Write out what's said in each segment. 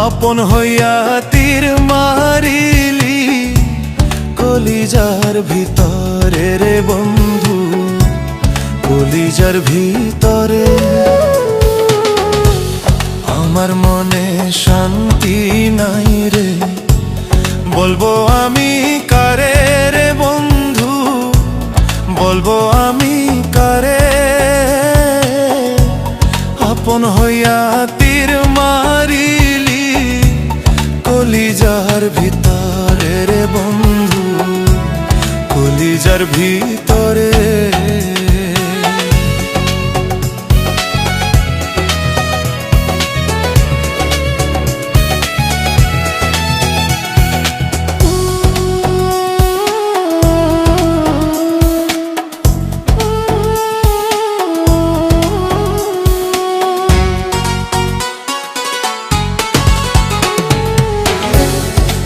আপন হইয়া তীর মারিলি কলিজার ভিতরে রে বন্ধু, কলিজার ভিতরে। আমার মনে শান্তি নাই রে, বলবো আমি কারে রে বন্ধু, বলবো আমি কারে। আপন হইয়া তীর মারিলি কলিজার ভিতরে রে বন্ধু, কলিজার ভিতরে।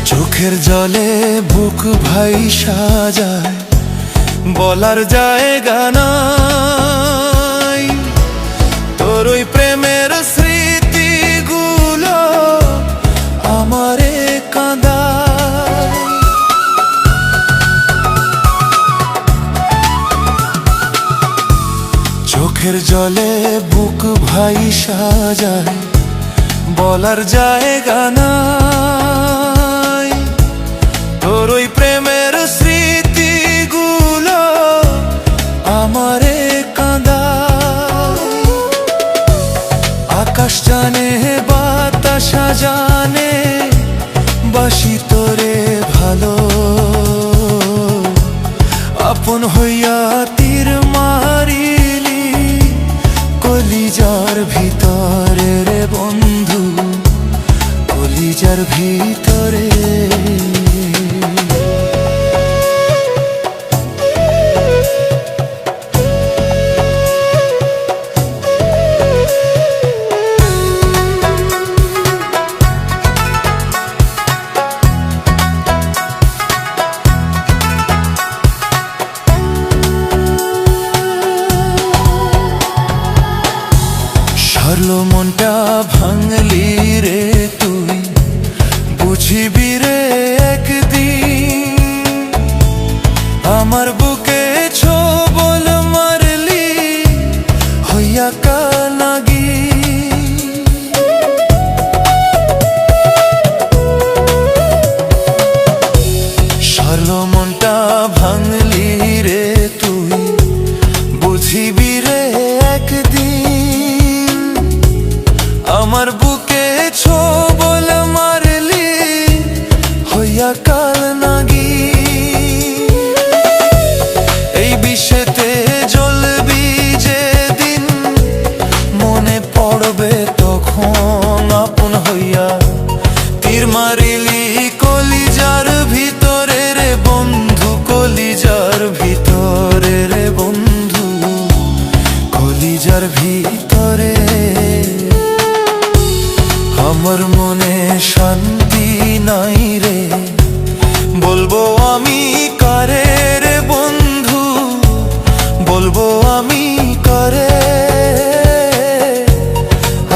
চোখের জলে বুক ভাই সাজায়, বলার জায়গা নাই। তোর ওই প্রেমের স্মৃতিগুলো আমারে কাঁদায়। চোখের জলে বুক ভাই সাজায়, বলার জায়গা নাই। তোর ওই প্রেমের স্মৃতিগুলো আমারে কাঁদায়। আকাশ জানে বাতাস জানে বাসি তোরে ভালো। আপন হইয়া তীর মারিলি কলিজার ভিতরে রে বন্ধু, কলিজার ভিতরে। হারলো মনটা ভাঙলি রে তুই, বুঝিবি রে একদিন। আমার বুকে ছোবল মারলি হইয়া কানাগি। হারলো মনটা ভাঙলি রে তুই, বুঝিবি রে একদিন। আমার বুকে ছোবল মারলি হইয়া কাল নাগি। এই বিষেতে জ্বলবি যেদিন, মনে পড়বে তখন আপন হইয়া তীর মারিলি কলিজার ভিতরে রে বন্ধু, কলিজার ভিতরে রে বন্ধু, কলিজার ভিতরে। আমার মনে শান্তি নাই রে, বলবো আমি কারে রে বন্ধু, বলবো আমি কারে।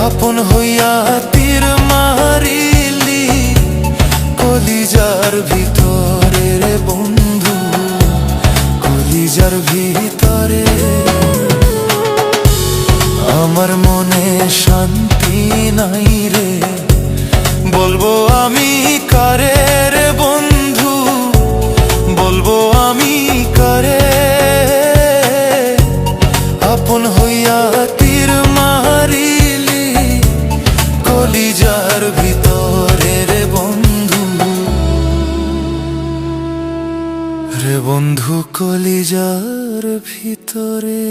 আপন হইয়া তীর মারিলি কলিজার ভিতরে রে বন্ধু, কলিজার ভিতরে। আমার মনে শান্তি নাই রে, বলবো আমি কারে রে বন্ধু, বলবো আমি কারে। আপন হইয়া তীর মারিলি কলিজার ভিতরে রে বন্ধু, রে বন্ধু, কলিজার ভিতরে।